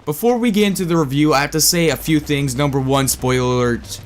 Before we get into the review, I have to say a few things. Number one, spoiler alert.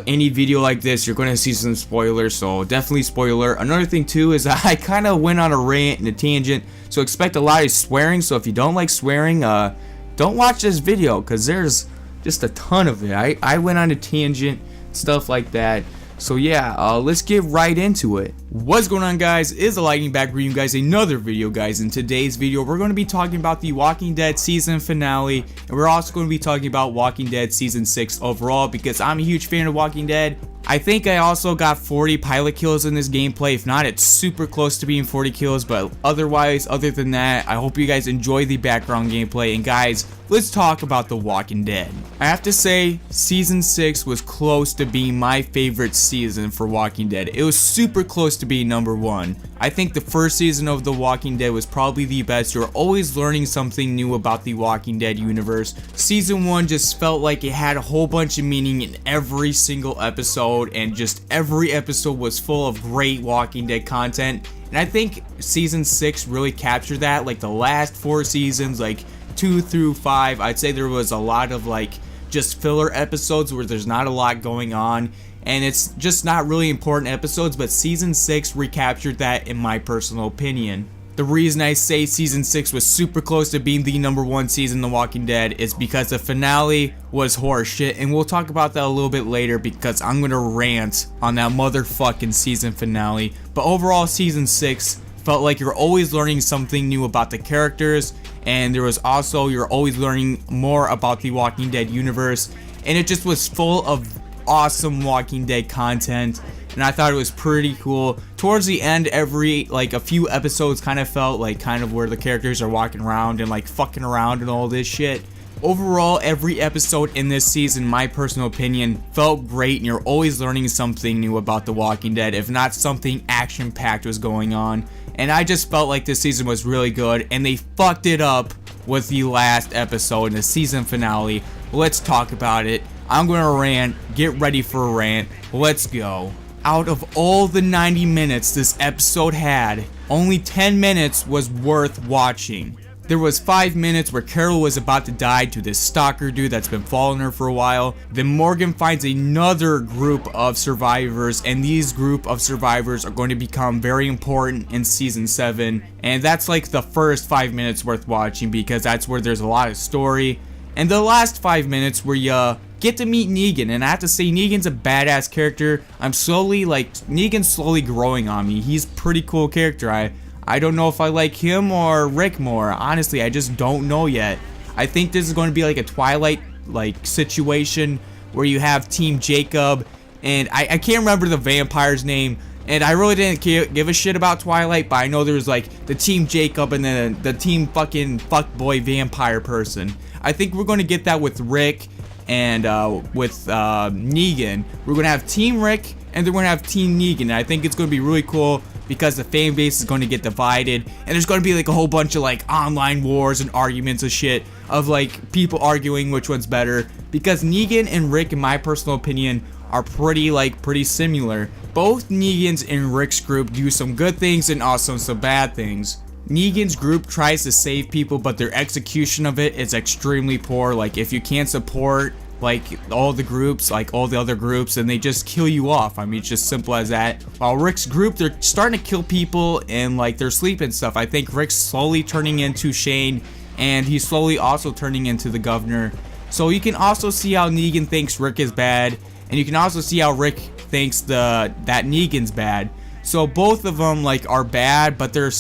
Any video like this, you're going to see some spoilers, so definitely spoiler. Another thing too is I kind of went on a rant and a tangent, so expect a lot of swearing. So if you don't like swearing, don't watch this video, because there's just a ton of it. I went on a tangent, stuff like that. So yeah, let's get right into it. What's going on, guys? Is the Lightning back bringing you guys another video, guys. In today's video, we're going to be talking about the Walking Dead season finale, and we're also going to be talking about Walking Dead season 6 overall, because I'm a huge fan of Walking Dead. I think I also got 40 pilot kills in this gameplay. If not, it's super close to being 40 kills, but otherwise, other than that, I hope you guys enjoy the background gameplay. And guys, let's talk about The Walking Dead. I have to say, season 6 was close to being my favorite season for Walking Dead. It was super close to being number one. I think the first season of The Walking Dead was probably the best. You're always learning something new about the Walking Dead universe. Season 1 just felt like it had a whole bunch of meaning in every single episode, and just every episode was full of great Walking Dead content. And I think season 6 really captured that. Like the last 4 seasons, like 2 through 5, I'd say there was a lot of like just filler episodes where there's not a lot going on, and it's just not really important episodes, but season 6 recaptured that in my personal opinion. The reason I say season 6 was super close to being the number one season in The Walking Dead is because the finale was horseshit, and we'll talk about that a little bit later because I'm gonna rant on that motherfucking season finale. But overall, season 6 felt like you're always learning something new about the characters, and there was also, you're always learning more about the Walking Dead universe, and it just was full of awesome Walking Dead content, and I thought it was pretty cool. Towards the end, a few episodes kind of felt like kind of where the characters are walking around and like fucking around and all this shit. Overall, every episode in this season, my personal opinion, felt great, and you're always learning something new about The Walking Dead, if not something action-packed was going on. And I just felt like this season was really good, and they fucked it up with the last episode in the season finale. Let's talk about it. I'm gonna rant. Get ready for a rant. Let's go. Out of all the 90 minutes this episode had, only 10 minutes was worth watching. There was 5 minutes where Carol was about to die to this stalker dude that's been following her for a while. Then Morgan finds another group of survivors, and these group of survivors are going to become very important in season 7. And that's like the first 5 minutes worth watching, because that's where there's a lot of story. And the last 5 minutes where you get to meet Negan, and I have to say, Negan's a badass character. Negan's slowly growing on me. He's a pretty cool character. I don't know if I like him or Rick more. Honestly, I just don't know yet. I think this is going to be like a Twilight situation where you have Team Jacob, and I can't remember the vampire's name, and I really didn't give a shit about Twilight, but I know there's like the Team Jacob and then the Team fucking fuckboy vampire person. I think we're going to get that with Rick and with Negan. We're going to have Team Rick, and then we're going to have Team Negan, and I think it's going to be really cool, because the fan base is going to get divided, and there's going to be like a whole bunch of like online wars and arguments and shit of like people arguing which one's better, because Negan and Rick, in my personal opinion, are pretty similar. Both Negan's and Rick's group do some good things and also some bad things. Negan's group tries to save people, but their execution of it is extremely poor. Like, if you can't support like all the groups, like all the other groups, and they just kill you off. I mean, it's just simple as that. While Rick's group, they're starting to kill people and like they're sleeping stuff. I think Rick's slowly turning into Shane, and he's slowly also turning into the governor. So you can also see how Negan thinks Rick is bad, and you can also see how Rick thinks that Negan's bad. So both of them like are bad, but they're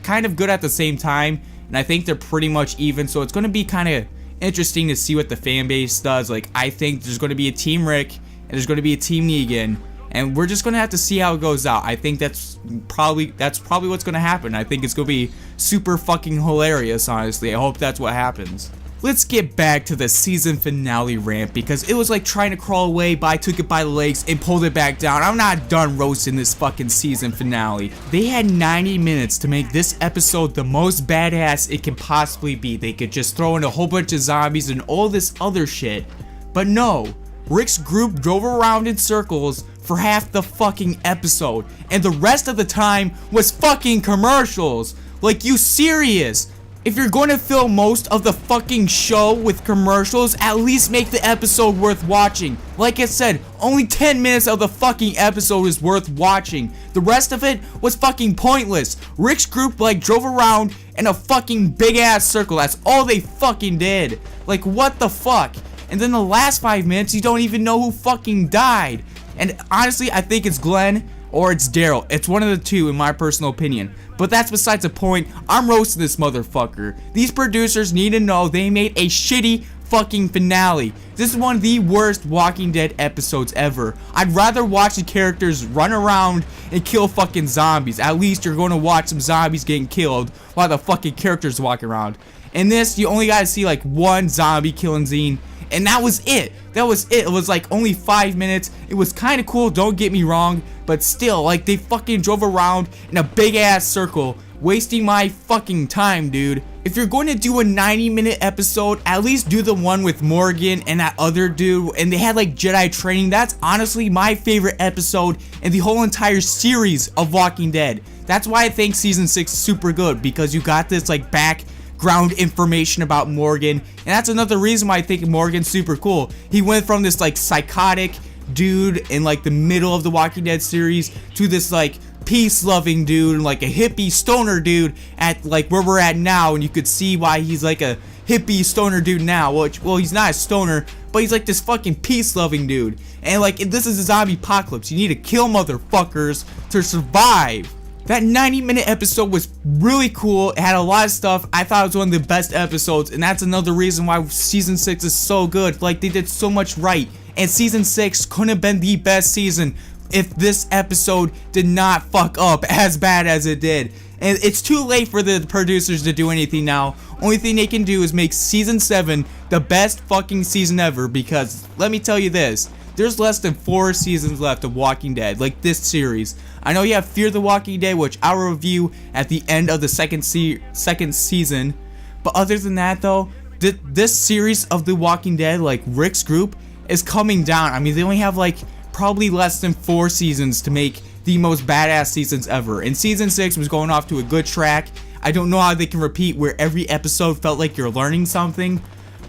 kind of good at the same time, and I think they're pretty much even. So it's going to be kind of interesting to see what the fan base does. Like, I think there's going to be a Team Rick and there's going to be a Team Negan, and we're just going to have to see how it goes out. I think that's probably what's going to happen. I think it's going to be super fucking hilarious, honestly. I hope that's what happens. Let's get back to the season finale rant, because it was like trying to crawl away, but I took it by the legs and pulled it back down. I'm not done roasting this fucking season finale. They had 90 minutes to make this episode the most badass it can possibly be. They could just throw in a whole bunch of zombies and all this other shit. But no, Rick's group drove around in circles for half the fucking episode, and the rest of the time was fucking commercials. Like, you serious? If you're going to fill most of the fucking show with commercials, at least make the episode worth watching. Like I said, only 10 minutes of the fucking episode is worth watching. The rest of it was fucking pointless. Rick's group like drove around in a fucking big ass circle. That's all they fucking did. Like, what the fuck? And then the last 5 minutes, you don't even know who fucking died. And honestly, I think it's Glenn or it's Daryl. It's one of the two in my personal opinion. But that's besides the point. I'm roasting this motherfucker. These producers need to know they made a shitty fucking finale. This is one of the worst Walking Dead episodes ever. I'd rather watch the characters run around and kill fucking zombies. At least you're going to watch some zombies getting killed while the fucking characters walk around. In this, you only gotta see like one zombie killing Zine. And that was it. That was it. It was like only 5 minutes. It was kind of cool, don't get me wrong. But still, like, they fucking drove around in a big ass circle, wasting my fucking time, dude. If you're going to do a 90-minute episode, at least do the one with Morgan and that other dude. And they had like Jedi training. That's honestly my favorite episode in the whole entire series of Walking Dead. That's why I think season 6 is super good, because you got this like background information about Morgan. And that's another reason why I think Morgan's super cool. He went from this like psychotic dude in like the middle of the Walking Dead series to this like peace-loving dude and like a hippie stoner dude at like where we're at now. And you could see why he's like a hippie stoner dude now, which, well, he's not a stoner, but he's like this fucking peace-loving dude. And like, this is a zombie apocalypse. You need to kill motherfuckers to survive. That 90-minute episode was really cool. It had a lot of stuff. I thought it was one of the best episodes, and that's another reason why season 6 is so good. Like, they did so much right. And season 6 couldn't have been the best season if this episode did not fuck up as bad as it did. And it's too late for the producers to do anything now. Only thing they can do is make season 7 the best fucking season ever, because let me tell you this. There's less than 4 seasons left of Walking Dead, like this series. I know you have Fear the Walking Dead, which I'll review at the end of the second season. But other than that though, this series of The Walking Dead, like Rick's group, is coming down. I mean, they only have like probably less than 4 seasons to make the most badass seasons ever. And season 6 was going off to a good track. I don't know how they can repeat where every episode felt like you're learning something,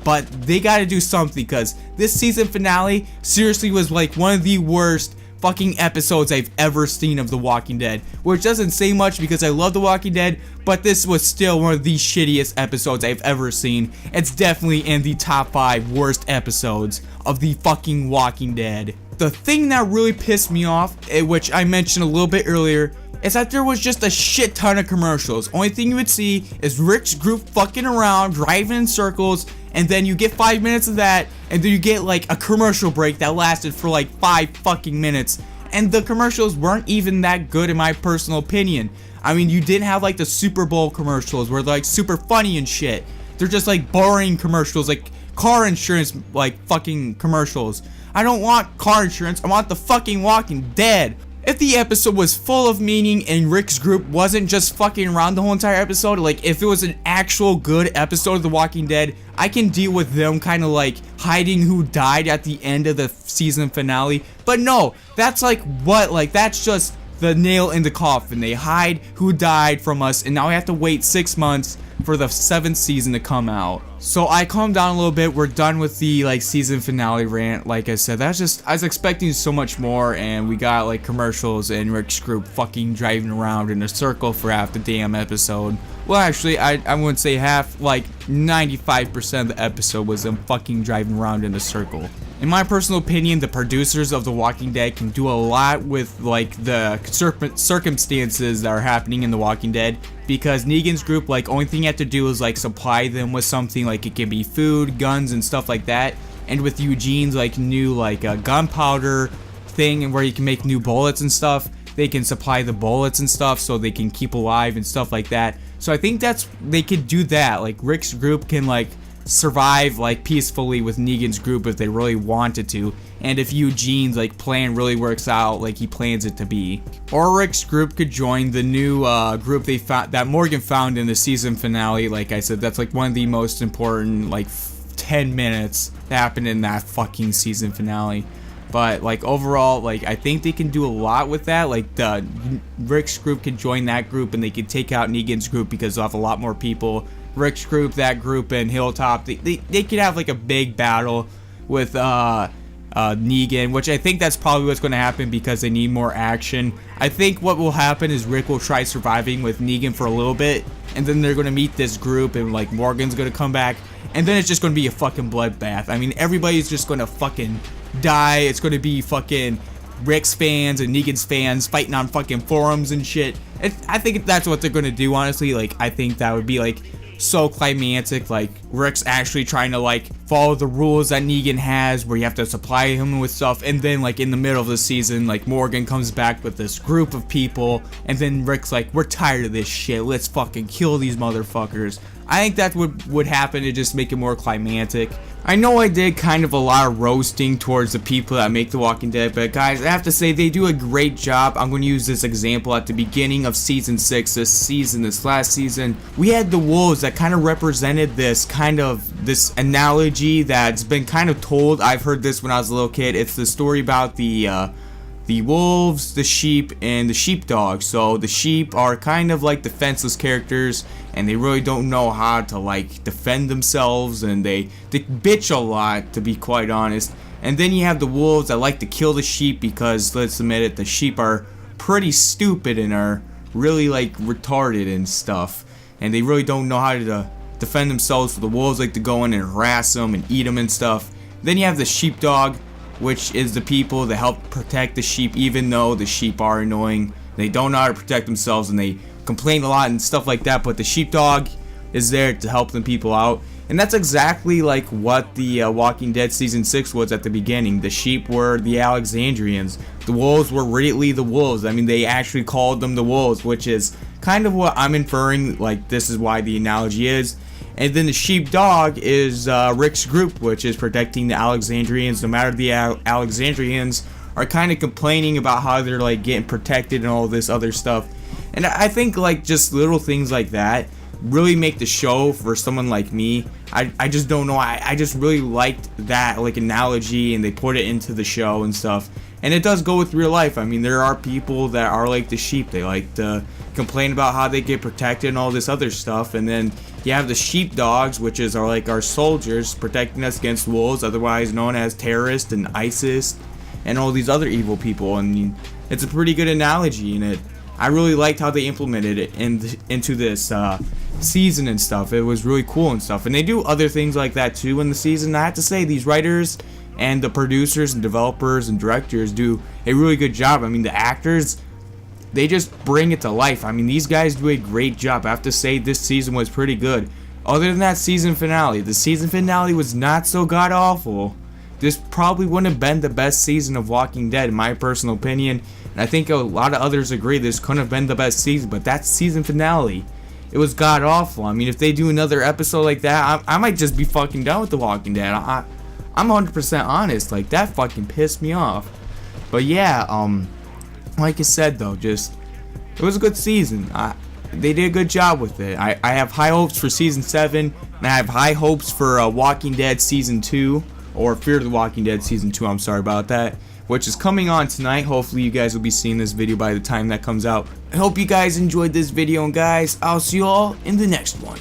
but they gotta do something, because this season finale seriously was like one of the worst fucking episodes I've ever seen of The Walking Dead. Which doesn't say much because I love The Walking Dead, but this was still one of the shittiest episodes I've ever seen. It's definitely in the top 5 worst episodes of the fucking Walking Dead. The thing that really pissed me off, which I mentioned a little bit earlier, is that there was just a shit ton of commercials. Only thing you would see is Rick's group fucking around, driving in circles, and then you get 5 minutes of that, and then you get like a commercial break that lasted for like 5 fucking minutes. And the commercials weren't even that good in my personal opinion. I mean, you didn't have like the Super Bowl commercials where they're like super funny and shit. They're just like boring commercials, like car insurance like fucking commercials. I don't want car insurance, I want the fucking Walking Dead. If the episode was full of meaning and Rick's group wasn't just fucking around the whole entire episode, like if it was an actual good episode of The Walking Dead, I can deal with them kind of like hiding who died at the end of the season finale. But no, that's like what, like that's just the nail in the coffin. They hide who died from us, and now we have to wait 6 months for the 7th season to come out. So I calmed down a little bit. We're done with the like season finale rant. Like I said, that's just, I was expecting so much more, and we got like commercials and Rick's group fucking driving around in a circle for half the damn episode. Well, actually, I wouldn't say half, like 95% of the episode was them fucking driving around in a circle. In my personal opinion, the producers of The Walking Dead can do a lot with like the circumstances that are happening in The Walking Dead, because Negan's group, like, only thing you have to do is like supply them with something, like it can be food, guns, and stuff like that. And with Eugene's like new like gunpowder thing, and where you can make new bullets and stuff, they can supply the bullets and stuff so they can keep alive and stuff like that. So I think they could do that. Like Rick's group can like survive like peacefully with Negan's group if they really wanted to, and if Eugene's like plan really works out like he plans it to be. Or Rick's group could join the new group they found that Morgan found in the season finale. Like I said, that's like one of the most important like 10 minutes that happened in that fucking season finale. But like overall, like I think they can do a lot with that. Like the Rick's group can join that group, and they can take out Negan's group because they'll have a lot more people Rick's group, that group, and Hilltop, they could have like a big battle with Negan, which I think that's probably what's going to happen because they need more action. I think what will happen is Rick will try surviving with Negan for a little bit, and then they're going to meet this group, and like Morgan's going to come back, and then it's just going to be a fucking bloodbath. I mean, everybody's just going to fucking die. It's going to be fucking Rick's fans and Negan's fans fighting on fucking forums and shit. I think that's what they're going to do, honestly. Like, I think that would be like so climactic, like Rick's actually trying to like follow the rules that Negan has, where you have to supply him with stuff, and then like in the middle of the season, like Morgan comes back with this group of people, and then Rick's like, we're tired of this shit, let's fucking kill these motherfuckers. I think that's what would happen to just make it more climactic. I know I did kind of a lot of roasting towards the people that make The Walking Dead, but guys, I have to say they do a great job. I'm going to use this example at the beginning of season 6, this last season. We had the wolves that kind of represented this analogy that's been kind of told. I've heard this when I was a little kid. It's the story about the wolves, the sheep, and the sheepdog. So the sheep are kind of like defenseless characters, and they really don't know how to like defend themselves, and they bitch a lot, to be quite honest. And then you have the wolves that like to kill the sheep because, let's admit it, the sheep are pretty stupid and are really like retarded and stuff, and they really don't know how to defend themselves. So the wolves like to go in and harass them and eat them and stuff. Then you have the sheepdog, which is the people that help protect the sheep, even though the sheep are annoying. They don't know how to protect themselves, and they complain a lot and stuff like that, but the sheepdog is there to help them people out. And that's exactly like what the Walking Dead season 6 was at the beginning. The sheep were the Alexandrians. The wolves were really the wolves. I mean, they actually called them the wolves, which is kind of what I'm inferring, like this is why the analogy is. And then the sheepdog is Rick's group, which is protecting the Alexandrians. No matter the Alexandrians are kind of complaining about how they're like getting protected and all this other stuff. And I think like just little things like that really make the show for someone like me. I just don't know. I just really liked that like analogy, and they put it into the show and stuff. And it does go with real life. I mean, there are people that are like the sheep. They like to complain about how they get protected and all this other stuff. And then you have the sheepdogs, which are like our soldiers protecting us against wolves, otherwise known as terrorists and ISIS and all these other evil people. I mean, it's a pretty good analogy, and I really liked how they implemented it into this season and stuff. It was really cool and stuff. And they do other things like that too in the season. I have to say, these writers and the producers and developers and directors do a really good job. I mean, the actors, they just bring it to life. I mean, these guys do a great job. I have to say, this season was pretty good. Other than that season finale, the season finale was not so god awful. This probably wouldn't have been the best season of Walking Dead, in my personal opinion. And I think a lot of others agree this couldn't have been the best season, but that season finale, it was god awful. I mean, if they do another episode like that, I might just be fucking done with The Walking Dead. I'm 100% honest, like that fucking pissed me off. But yeah, like I said though, it was a good season. They did a good job with it. I have high hopes for season 7, and I have high hopes for Walking Dead season 2, or Fear the Walking Dead season 2, I'm sorry about that, which is coming on tonight. Hopefully you guys will be seeing this video by the time that comes out. I hope you guys enjoyed this video, and guys, I'll see you all in the next one.